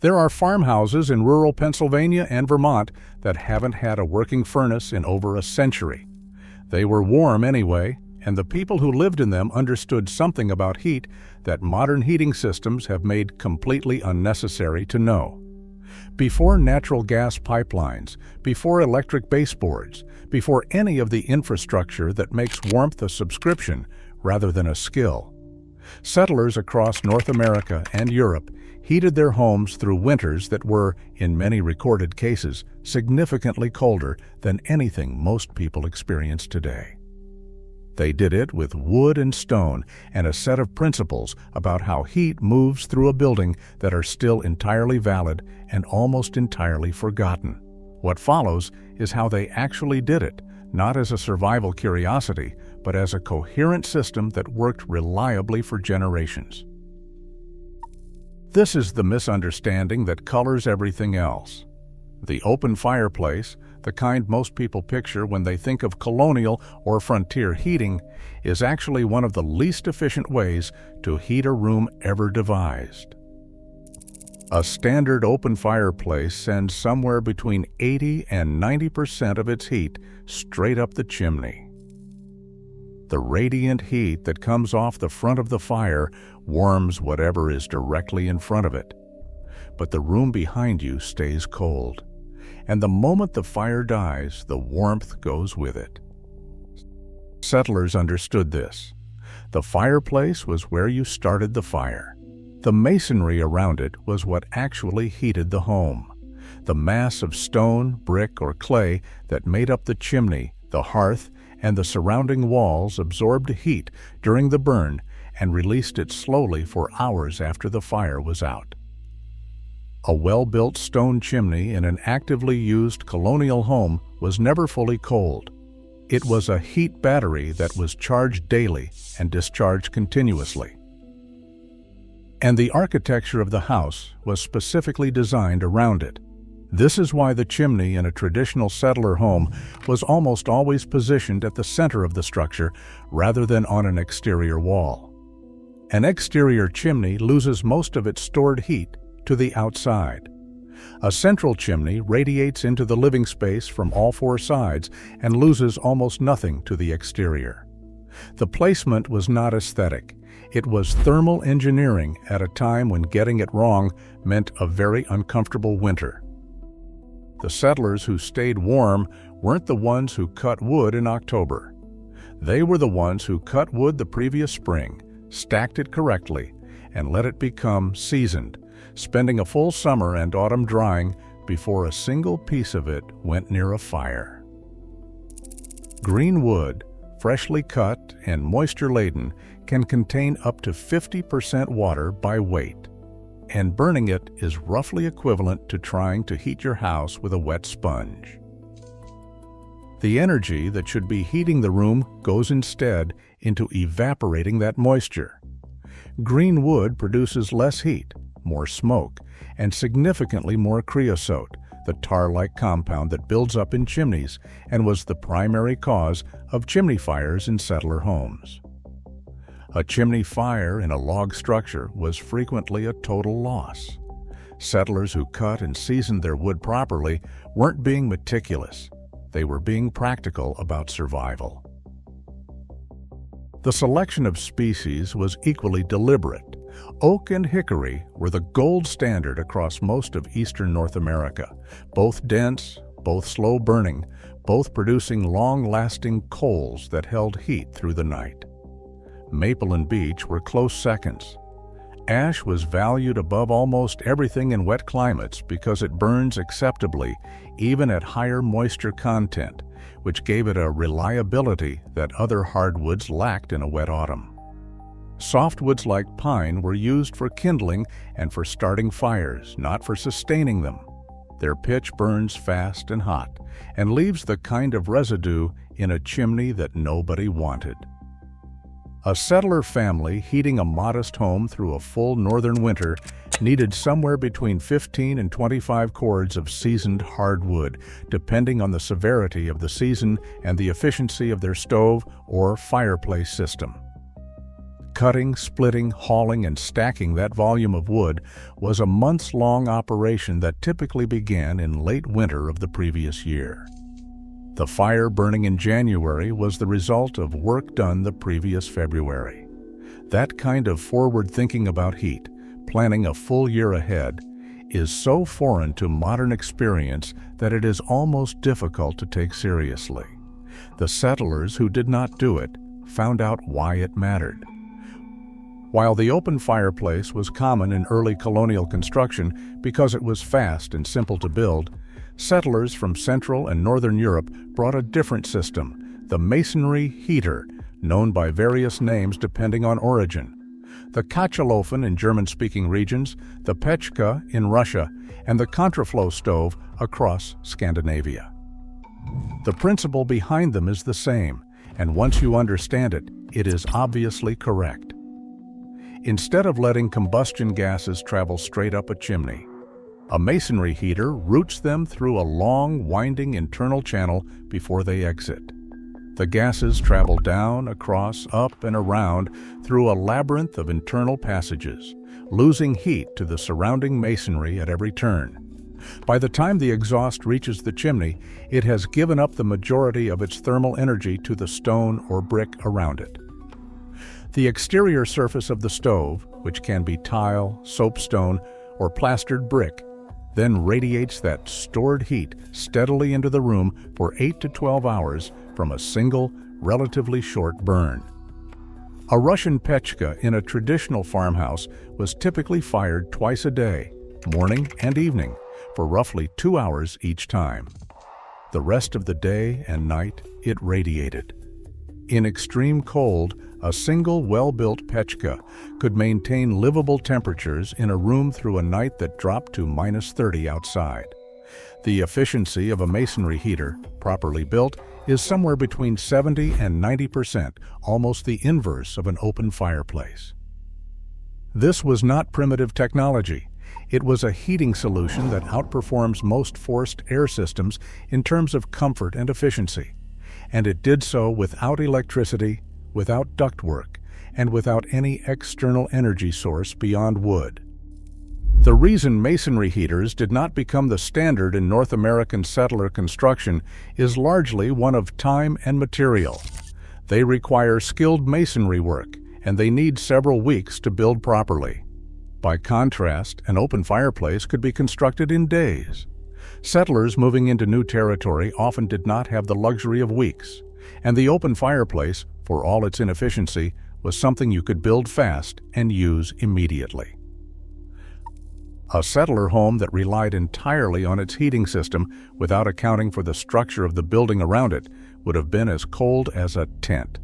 There are farmhouses in rural Pennsylvania and Vermont that haven't had a working furnace in over a century. They were warm anyway, and the people who lived in them understood something about heat that modern heating systems have made completely unnecessary to know. Before natural gas pipelines, before electric baseboards, before any of the infrastructure that makes warmth a subscription rather than a skill, settlers across North America and Europe heated their homes through winters that were, in many recorded cases, significantly colder than anything most people experience today. They did it with wood and stone and a set of principles about how heat moves through a building that are still entirely valid and almost entirely forgotten. What follows is how they actually did it, not as a survival curiosity, but as a coherent system that worked reliably for generations. This is the misunderstanding that colors everything else. The open fireplace, the kind most people picture when they think of colonial or frontier heating, is actually one of the least efficient ways to heat a room ever devised. A standard open fireplace sends somewhere between 80 and 90% of its heat straight up the chimney. The radiant heat that comes off the front of the fire warms whatever is directly in front of it. But the room behind you stays cold, and the moment the fire dies, the warmth goes with it. Settlers understood this. The fireplace was where you started the fire. The masonry around it was what actually heated the home. The mass of stone, brick, or clay that made up the chimney, the hearth, and the surrounding walls absorbed heat during the burn and released it slowly for hours after the fire was out. A well-built stone chimney in an actively used colonial home was never fully cold. It was a heat battery that was charged daily and discharged continuously. And the architecture of the house was specifically designed around it. This is why the chimney in a traditional settler home was almost always positioned at the center of the structure rather than on an exterior wall. An exterior chimney loses most of its stored heat to the outside. A central chimney radiates into the living space from all four sides and loses almost nothing to the exterior. The placement was not aesthetic. It was thermal engineering at a time when getting it wrong meant a very uncomfortable winter. The settlers who stayed warm weren't the ones who cut wood in October. They were the ones who cut wood the previous spring, stacked it correctly, and let it become seasoned, spending a full summer and autumn drying before a single piece of it went near a fire. Green wood, freshly cut and moisture-laden, can contain up to 50% water by weight, and burning it is roughly equivalent to trying to heat your house with a wet sponge. The energy that should be heating the room goes instead into evaporating that moisture. Green wood produces less heat, more smoke, and significantly more creosote, the tar-like compound that builds up in chimneys and was the primary cause of chimney fires in settler homes. A chimney fire in a log structure was frequently a total loss. Settlers who cut and seasoned their wood properly weren't being meticulous. They were being practical about survival. The selection of species was equally deliberate. Oak and hickory were the gold standard across most of eastern North America, both dense, both slow burning, both producing long-lasting coals that held heat through the night. Maple and beech were close seconds. Ash was valued above almost everything in wet climates because it burns acceptably, even at higher moisture content, which gave it a reliability that other hardwoods lacked in a wet autumn. Softwoods like pine were used for kindling and for starting fires, not for sustaining them. Their pitch burns fast and hot, and leaves the kind of residue in a chimney that nobody wanted. A settler family heating a modest home through a full northern winter needed somewhere between 15 and 25 cords of seasoned hardwood, depending on the severity of the season and the efficiency of their stove or fireplace system. Cutting, splitting, hauling, and stacking that volume of wood was a months-long operation that typically began in late winter of the previous year. The fire burning in January was the result of work done the previous February. That kind of forward thinking about heat, planning a full year ahead, is so foreign to modern experience that it is almost difficult to take seriously. The settlers who did not do it found out why it mattered. While the open fireplace was common in early colonial construction because it was fast and simple to build, settlers from Central and Northern Europe brought a different system, the masonry heater, known by various names depending on origin. The Kachelofen in German-speaking regions, the Pechka in Russia, and the contraflow stove across Scandinavia. The principle behind them is the same, and once you understand it, it is obviously correct. Instead of letting combustion gases travel straight up a chimney, a masonry heater routes them through a long, winding internal channel before they exit. The gases travel down, across, up, and around through a labyrinth of internal passages, losing heat to the surrounding masonry at every turn. By the time the exhaust reaches the chimney, it has given up the majority of its thermal energy to the stone or brick around it. The exterior surface of the stove, which can be tile, soapstone, or plastered brick, then radiates that stored heat steadily into the room for 8 to 12 hours from a single, relatively short burn. A Russian pechka in a traditional farmhouse was typically fired twice a day, morning and evening, for roughly 2 hours each time. The rest of the day and night, it radiated. In extreme cold, a single well-built pechka could maintain livable temperatures in a room through a night that dropped to -30 outside. The efficiency of a masonry heater, properly built, is somewhere between 70 and 90%, almost the inverse of an open fireplace. This was not primitive technology. It was a heating solution that outperforms most forced air systems in terms of comfort and efficiency. And it did so without electricity, without ductwork, and without any external energy source beyond wood. The reason masonry heaters did not become the standard in North American settler construction is largely one of time and material. They require skilled masonry work, and they need several weeks to build properly. By contrast, an open fireplace could be constructed in days. Settlers moving into new territory often did not have the luxury of weeks, and the open fireplace, for all its inefficiency, was something you could build fast and use immediately. A settler home that relied entirely on its heating system without accounting for the structure of the building around it would have been as cold as a tent.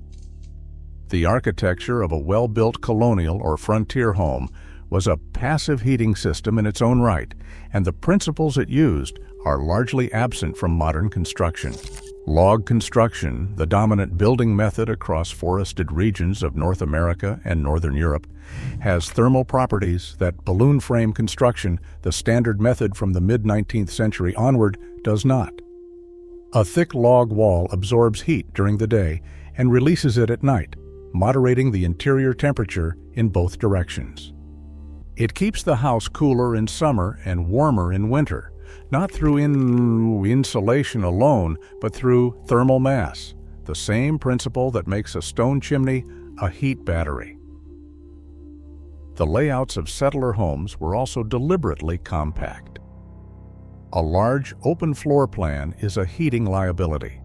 The architecture of a well-built colonial or frontier home was a passive heating system in its own right, and the principles it used are largely absent from modern construction. Log construction, the dominant building method across forested regions of North America and Northern Europe, has thermal properties that balloon frame construction, the standard method from the mid-19th century onward, does not. A thick log wall absorbs heat during the day and releases it at night, moderating the interior temperature in both directions. It keeps the house cooler in summer and warmer in winter, not through insulation alone, but through thermal mass, the same principle that makes a stone chimney a heat battery. The layouts of settler homes were also deliberately compact. A large, open floor plan is a heating liability.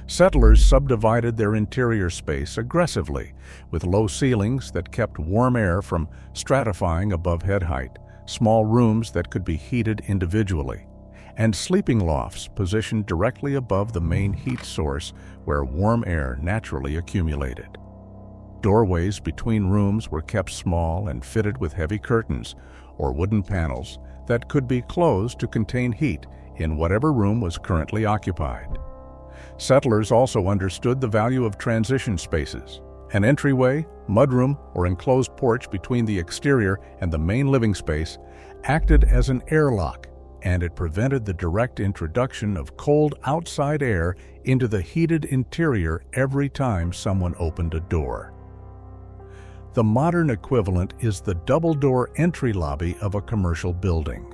Settlers subdivided their interior space aggressively, with low ceilings that kept warm air from stratifying above head height, small rooms that could be heated individually, and sleeping lofts positioned directly above the main heat source where warm air naturally accumulated. Doorways between rooms were kept small and fitted with heavy curtains or wooden panels that could be closed to contain heat in whatever room was currently occupied. Settlers also understood the value of transition spaces. An entryway, mudroom, or enclosed porch between the exterior and the main living space acted as an airlock, and it prevented the direct introduction of cold outside air into the heated interior every time someone opened a door. The modern equivalent is the double-door entry lobby of a commercial building.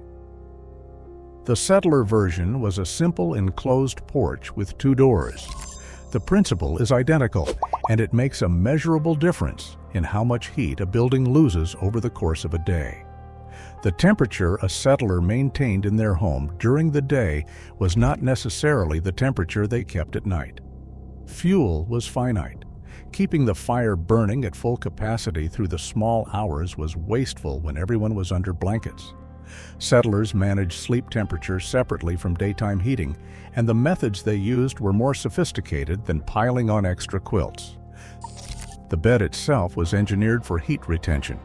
The settler version was a simple enclosed porch with 2 doors. The principle is identical, and it makes a measurable difference in how much heat a building loses over the course of a day. The temperature a settler maintained in their home during the day was not necessarily the temperature they kept at night. Fuel was finite. Keeping the fire burning at full capacity through the small hours was wasteful when everyone was under blankets. Settlers managed sleep temperature separately from daytime heating, and the methods they used were more sophisticated than piling on extra quilts. The bed itself was engineered for heat retention.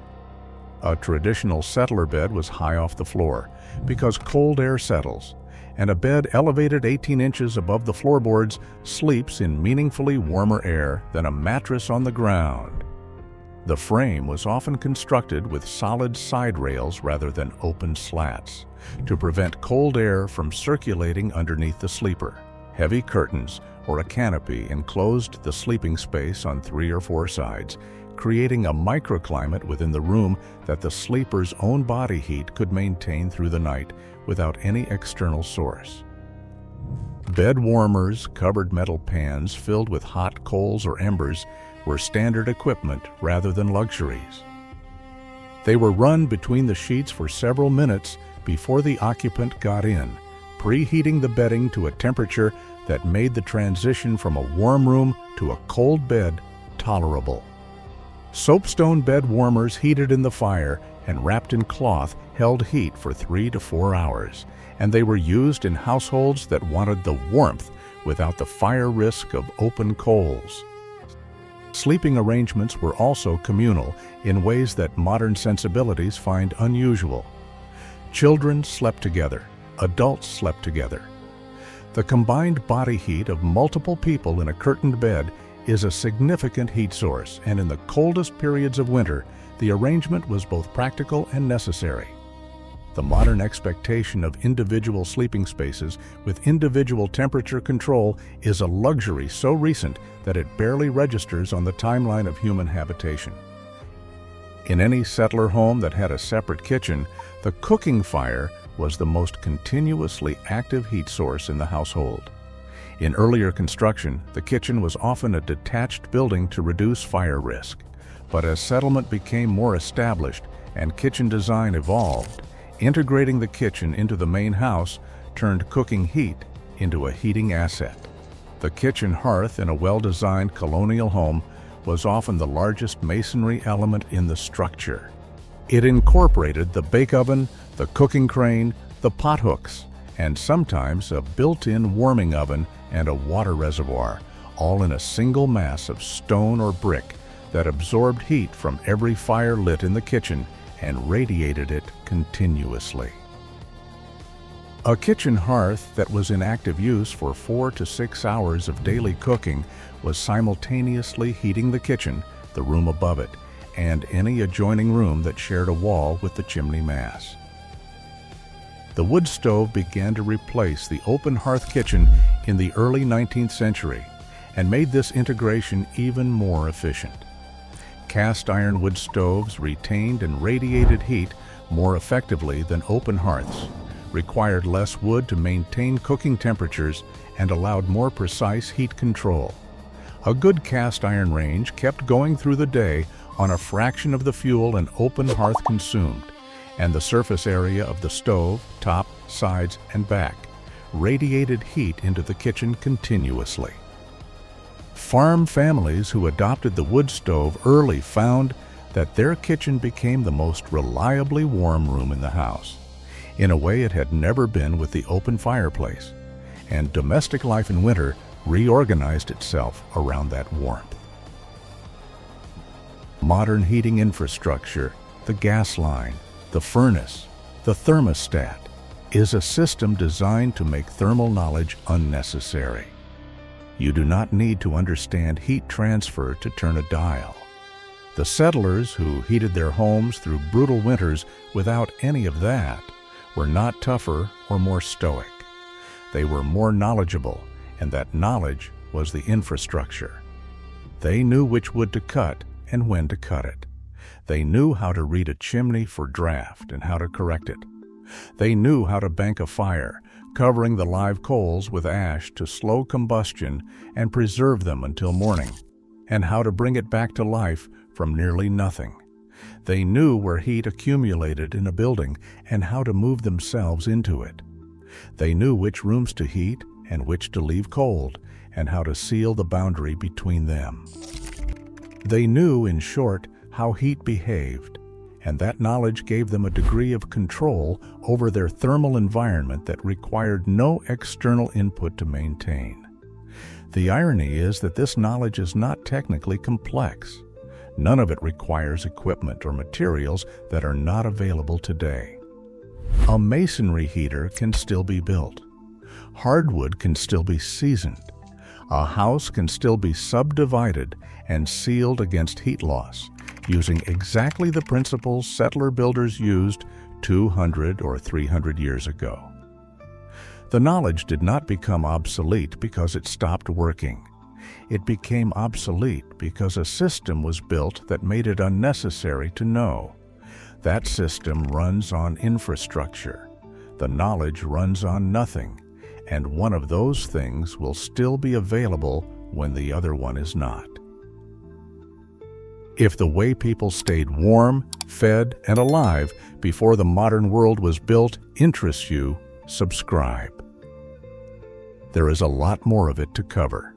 A traditional settler bed was high off the floor because cold air settles, and a bed elevated 18 inches above the floorboards sleeps in meaningfully warmer air than a mattress on the ground. The frame was often constructed with solid side rails rather than open slats to prevent cold air from circulating underneath the sleeper. Heavy curtains or a canopy enclosed the sleeping space on 3 or 4 sides, creating a microclimate within the room that the sleeper's own body heat could maintain through the night without any external source. Bed warmers, covered metal pans filled with hot coals or embers were standard equipment rather than luxuries. They were run between the sheets for several minutes before the occupant got in, preheating the bedding to a temperature that made the transition from a warm room to a cold bed tolerable. Soapstone bed warmers heated in the fire and wrapped in cloth held heat for 3 to 4 hours, and they were used in households that wanted the warmth without the fire risk of open coals. Sleeping arrangements were also communal in ways that modern sensibilities find unusual. Children slept together, adults slept together. The combined body heat of multiple people in a curtained bed is a significant heat source, and in the coldest periods of winter, the arrangement was both practical and necessary. The modern expectation of individual sleeping spaces with individual temperature control is a luxury so recent that it barely registers on the timeline of human habitation. In any settler home that had a separate kitchen, the cooking fire was the most continuously active heat source in the household. In earlier construction, the kitchen was often a detached building to reduce fire risk. But as settlement became more established and kitchen design evolved, integrating the kitchen into the main house turned cooking heat into a heating asset. The kitchen hearth in a well-designed colonial home was often the largest masonry element in the structure. It incorporated the bake oven, the cooking crane, the pothooks, and sometimes a built-in warming oven and a water reservoir, all in a single mass of stone or brick that absorbed heat from every fire lit in the kitchen and radiated it continuously. A kitchen hearth that was in active use for 4 to 6 hours of daily cooking was simultaneously heating the kitchen, the room above it, and any adjoining room that shared a wall with the chimney mass. The wood stove began to replace the open hearth kitchen in the early 19th century and made this integration even more efficient. Cast iron wood stoves retained and radiated heat more effectively than open hearths, required less wood to maintain cooking temperatures, and allowed more precise heat control. A good cast iron range kept going through the day on a fraction of the fuel an open hearth consumed, and the surface area of the stove, top, sides, and back, radiated heat into the kitchen continuously. Farm families who adopted the wood stove early found that their kitchen became the most reliably warm room in the house, in a way it had never been with the open fireplace, and domestic life in winter reorganized itself around that warmth. Modern heating infrastructure, the gas line, the furnace, the thermostat, is a system designed to make thermal knowledge unnecessary. You do not need to understand heat transfer to turn a dial. The settlers who heated their homes through brutal winters without any of that were not tougher or more stoic. They were more knowledgeable, and that knowledge was the infrastructure. They knew which wood to cut and when to cut it. They knew how to read a chimney for draft and how to correct it. They knew how to bank a fire, covering the live coals with ash to slow combustion and preserve them until morning, and how to bring it back to life from nearly nothing. They knew where heat accumulated in a building and how to move themselves into it. They knew which rooms to heat and which to leave cold, and how to seal the boundary between them. They knew, in short, how heat behaved, and that knowledge gave them a degree of control over their thermal environment that required no external input to maintain. The irony is that this knowledge is not technically complex. None of it requires equipment or materials that are not available today. A masonry heater can still be built. Hardwood can still be seasoned. A house can still be subdivided and sealed against heat loss, using exactly the principles settler-builders used 200 or 300 years ago. The knowledge did not become obsolete because it stopped working. It became obsolete because a system was built that made it unnecessary to know. That system runs on infrastructure. The knowledge runs on nothing, and one of those things will still be available when the other one is not. If the way people stayed warm, fed, and alive before the modern world was built interests you, subscribe. There is a lot more of it to cover.